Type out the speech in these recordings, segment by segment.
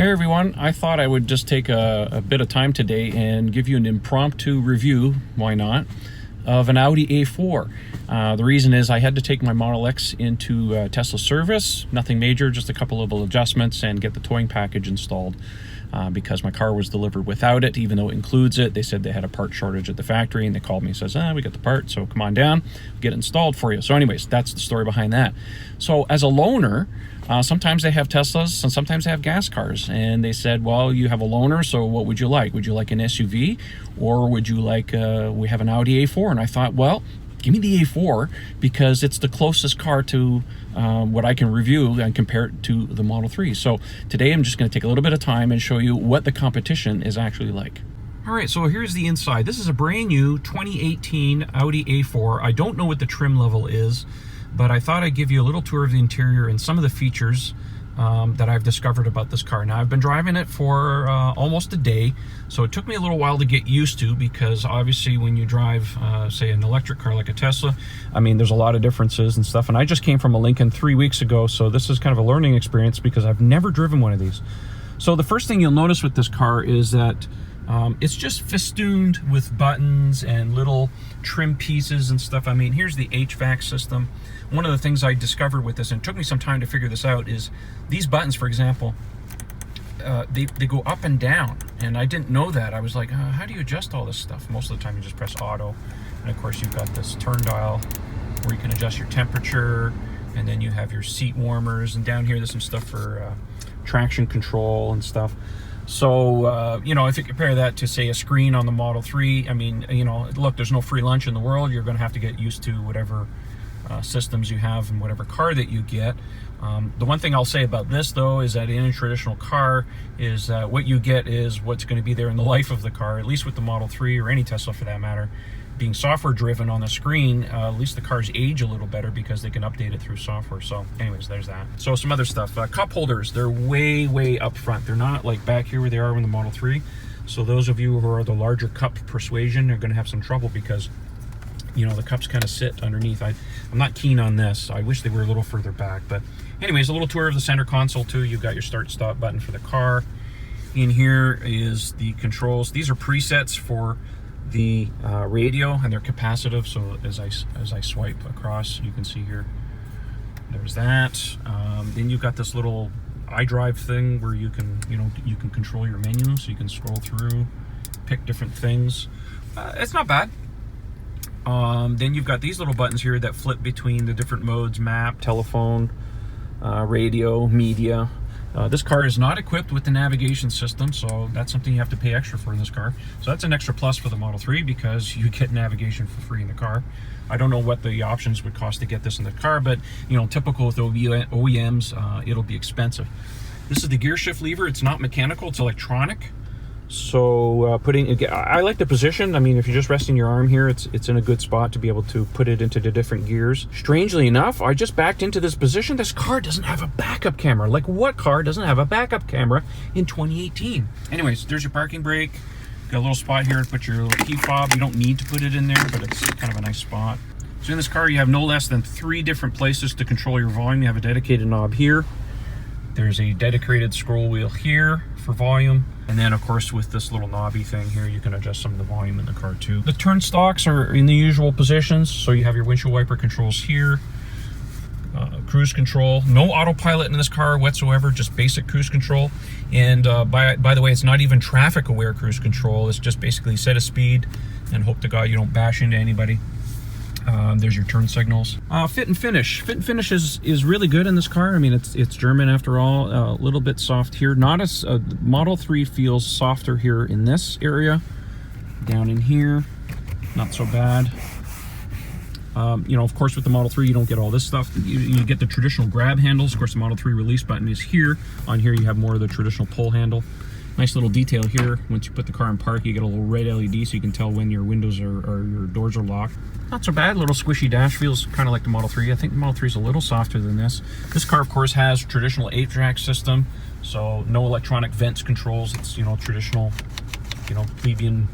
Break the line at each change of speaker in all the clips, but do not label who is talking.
Hey everyone, I thought I would just take a bit of time today and give you an impromptu review, why not, of an Audi A4. The reason is I had to take my Model X into Tesla service, nothing major, just a couple of adjustments and get the towing package installed because my car was delivered without it, even though it includes it. They said they had a part shortage at the factory and they called me and says, we got the part, so come on down, get it installed for you. So anyways, that's the story behind that. So as a loaner, sometimes they have Teslas and sometimes they have gas cars, and they said, well, you have a loaner, so what would you like? Would you like an SUV, or would you like, we have an Audi A4? And I thought, well, give me the A4 because it's the closest car to what I can review and compare it to the Model 3. So today I'm just going to take a little bit of time and show you what the competition is actually like. All right, so here's the inside. This is a brand new 2018 Audi A4. I don't know what the trim level is, but I thought I'd give you a little tour of the interior and some of the features that I've discovered about this car. Now, I've been driving it for almost a day, so it took me a little while to get used to, because obviously when you drive, say, an electric car like a Tesla, I mean, there's a lot of differences and stuff, and I just came from a Lincoln 3 weeks ago, so this is kind of a learning experience because I've never driven one of these. So the first thing you'll notice with this car is that it's just festooned with buttons and little trim pieces and stuff. I mean, here's the HVAC system. One of the things I discovered with this, and it took me some time to figure this out, is these buttons, for example, they go up and down, and I didn't know that. I was like, how do you adjust all this stuff? Most of the time you just press auto, and of course you've got this turn dial where you can adjust your temperature, and then you have your seat warmers, and down here there's some stuff for traction control and stuff. So, you know, if you compare that to, say, a screen on the Model 3, I mean, you know, look, there's no free lunch in the world. You're going to have to get used to whatever systems you have in whatever car that you get. The one thing I'll say about this, though, is that in a traditional car is what you get is what's going to be there in the life of the car, at least with the Model 3 or any Tesla for that matter. Being software driven on the screen, at least the cars age a little better because they can update it through software. So anyways, there's that. So some other stuff. Cup holders, they're way up front. They're not like back here where they are in the Model 3. So those of you who are the larger cup persuasion are going to have some trouble because, you know, the cups kind of sit underneath. I'm not keen on this. I wish they were a little further back. But anyways, a little tour of the center console too. You've got your start-stop button for the car. In here is the controls. These are presets for the radio, and they're capacitive, so as I swipe across, you can see here, there's that. Then you've got this little iDrive thing where you can, you can control your menu, so you can scroll through, pick different things. It's not bad. Then you've got these little buttons here that flip between the different modes: map, telephone, radio, media. This car is not equipped with the navigation system, so that's something you have to pay extra for in this car. So that's an extra plus for the Model 3 because you get navigation for free in the car. I don't know what the options would cost to get this in the car, but typical with OEMs, it'll be expensive. This is the gear shift lever. It's not mechanical, it's electronic. So I like the position. I mean, if you're just resting your arm here, it's in a good spot to be able to put it into the different gears. Strangely enough, I just backed into this position. This car doesn't have a backup camera. Like, what car doesn't have a backup camera in 2018? Anyways, there's your parking brake. Got a little spot here to put your little key fob. You don't need to put it in there, but it's kind of a nice spot. So in this car, you have no less than 3 different places to control your volume. You have a dedicated knob here. There's a dedicated scroll wheel here for volume. And then, of course, with this little knobby thing here, you can adjust some of the volume in the car, too. The turn stalks are in the usual positions. So you have your windshield wiper controls here. Cruise control. No autopilot in this car whatsoever, just basic cruise control. And by the way, it's not even traffic-aware cruise control. It's just basically set a speed and hope to God you don't bash into anybody. There's your turn signals. Fit and finish. Fit and finish is really good in this car. I mean, it's German after all. A little bit soft here. Not as Model 3 feels softer here in this area. Down in here, not so bad. Of course, with the Model 3, you don't get all this stuff. You get the traditional grab handles. Of course, the Model 3 release button is here. On here, you have more of the traditional pull handle. Nice little detail here. Once you put the car in park, you get a little red LED so you can tell when your windows or your doors are locked. Not so bad. A little squishy dash. Feels kind of like the Model 3. I think the Model 3 is a little softer than this. This car, of course, has traditional HVAC system, so no electronic vents controls. It's, traditional, plebeian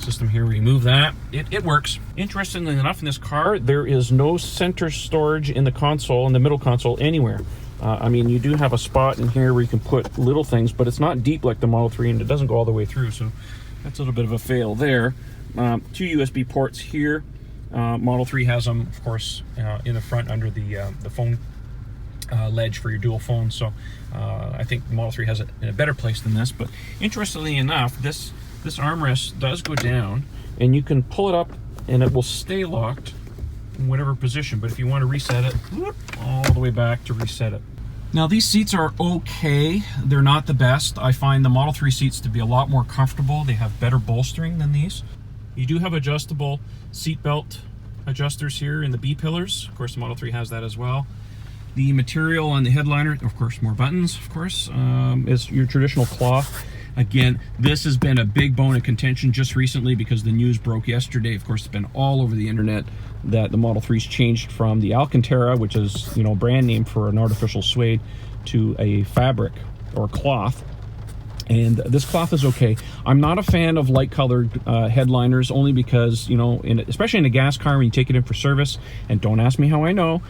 system here. Remove that. It works. Interestingly enough, in this car, there is no center storage in the console, in the middle console, anywhere. I mean, you do have a spot in here where you can put little things, but it's not deep like the Model 3, and it doesn't go all the way through, so that's a little bit of a fail there. 2 USB ports here. Model 3 has them, of course, in the front under the phone ledge for your dual phone, so I think the Model 3 has it in a better place than this. But interestingly enough, this armrest does go down, and you can pull it up, and it will stay locked in whatever position. But if you want to reset it, whoop, all the way back to reset it. Now, these seats are okay. They're not the best. I find the Model 3 seats to be a lot more comfortable. They have better bolstering than these. You do have adjustable seat belt adjusters here in the B pillars. Of course, the Model 3 has that as well. The material on the headliner, of course, more buttons, of course, is your traditional cloth. Again, this has been a big bone of contention just recently because the news broke yesterday. Of course, it's been all over the internet that the Model 3's changed from the Alcantara, which is, you know, brand name for an artificial suede, to a fabric or cloth. And this cloth is okay. I'm not a fan of light colored headliners, only because, you know, especially in a gas car when you take it in for service, and don't ask me how I know,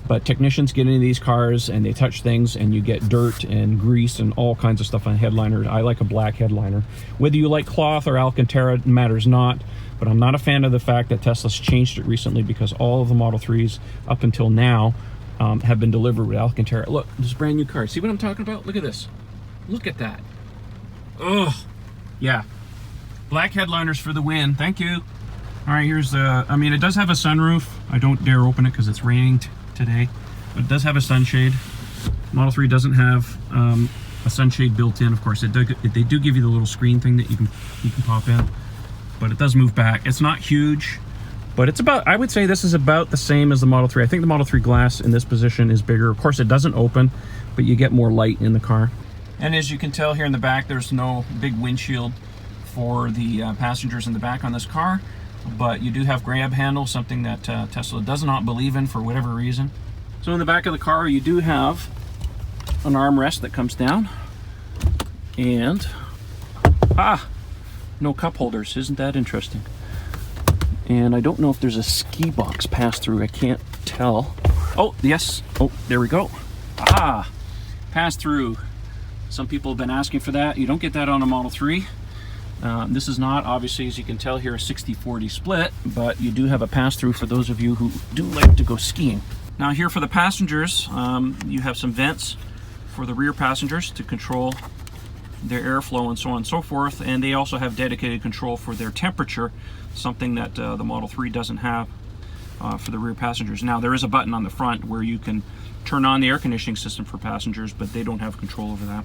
but technicians get into these cars and they touch things and you get dirt and grease and all kinds of stuff on headliners. I like a black headliner. Whether you like cloth or Alcantara matters not, but I'm not a fan of the fact that Tesla's changed it recently, because all of the Model 3s up until now have been delivered with Alcantara. Look, this is a brand new car. See what I'm talking about? Look at this. Look at that. Oh, yeah. Black headliners for the win. Thank you. All right, here's the, I mean, it does have a sunroof. I don't dare open it because it's raining today, but it does have a sunshade. Model 3 doesn't have a sunshade built in. Of course, they do give you the little screen thing that you can pop in, but it does move back. It's not huge, but it's about, I would say this is about the same as the Model 3. I think the Model 3 glass in this position is bigger. Of course, it doesn't open, but you get more light in the car. And as you can tell here in the back, there's no big windshield for the passengers in the back on this car, but you do have grab handles, something that Tesla does not believe in for whatever reason. So in the back of the car, you do have an armrest that comes down, and no cup holders. Isn't that interesting? And I don't know if there's a ski box pass-through. I can't tell. Oh, yes. Oh, there we go. Pass-through. Some people have been asking for that. You don't get that on a Model 3. This is not, obviously, as you can tell here, a 60-40 split, but you do have a pass-through for those of you who do like to go skiing. Now here for the passengers, you have some vents for the rear passengers to control their airflow and so on and so forth, and they also have dedicated control for their temperature, something that the Model 3 doesn't have for the rear passengers. Now there is a button on the front where you can turn on the air conditioning system for passengers, but they don't have control over that.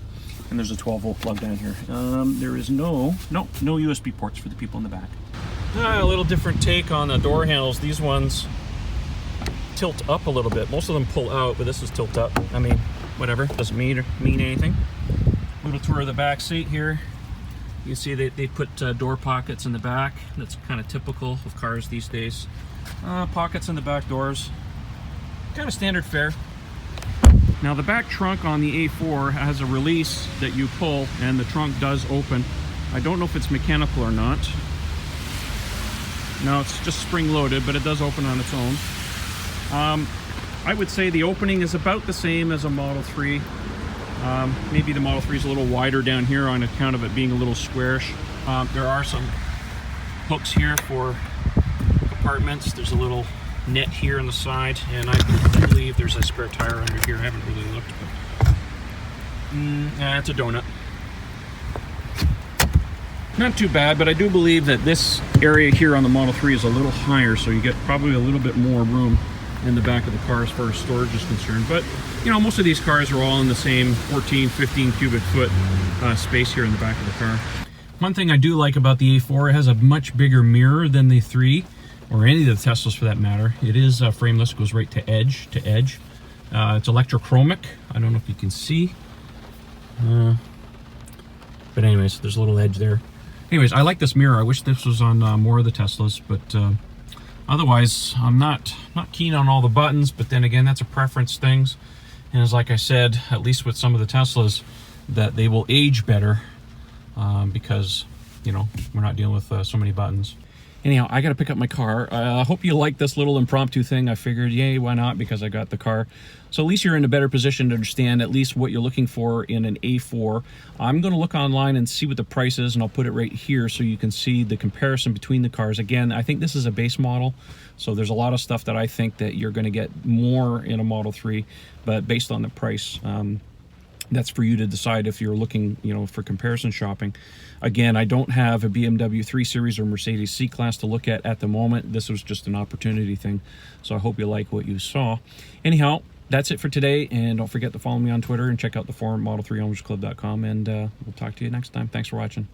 And there's a 12-volt plug down here. There is no USB ports for the people in the back. A little different take on the door handles. These ones tilt up a little bit. Most of them pull out, but this is tilt up. I mean, whatever, doesn't mean anything. Little tour of the back seat here. You can see they put door pockets in the back. That's kind of typical of cars these days. Pockets in the back doors. Kind of standard fare. Now the back trunk on the A4 has a release that you pull and the trunk does open. I don't know if it's mechanical or not. No, it's just spring loaded, but it does open on its own. I would say the opening is about the same as a Model 3. Maybe the Model 3 is a little wider down here on account of it being a little squarish. There are some hooks here for compartments. There's a little net here on the side, and I believe there's a spare tire under here. I haven't really looked, but it's a donut. Not too bad, but I do believe that this area here on the Model 3 is a little higher, so you get probably a little bit more room in the back of the car as far as storage is concerned. But you know, most of these cars are all in the same 14-15 cubic foot space here in the back of the car. One thing I do like about the A4, it has a much bigger mirror than the 3, or any of the Teslas for that matter. It is frameless, goes right to edge to edge. It's electrochromic. I don't know if you can see. But anyways, there's a little edge there. Anyways, I like this mirror. I wish this was on more of the Teslas, but otherwise, I'm not keen on all the buttons, but then again, that's a preference thing. And as like I said, at least with some of the Teslas, that they will age better because, you know, we're not dealing with so many buttons. Anyhow, I got to pick up my car. I hope you like this little impromptu thing. I figured, yay, why not? Because I got the car. So at least you're in a better position to understand at least what you're looking for in an A4. I'm going to look online and see what the price is, and I'll put it right here so you can see the comparison between the cars. Again, I think this is a base model, so there's a lot of stuff that I think that you're going to get more in a Model 3, but based on the price, that's for you to decide if you're looking, you know, for comparison shopping. Again, I don't have a BMW 3 Series or Mercedes C-Class to look at the moment. This was just an opportunity thing, so I hope you like what you saw. Anyhow, that's it for today, and don't forget to follow me on Twitter and check out the forum, model3ownersclub.com, and we'll talk to you next time. Thanks for watching.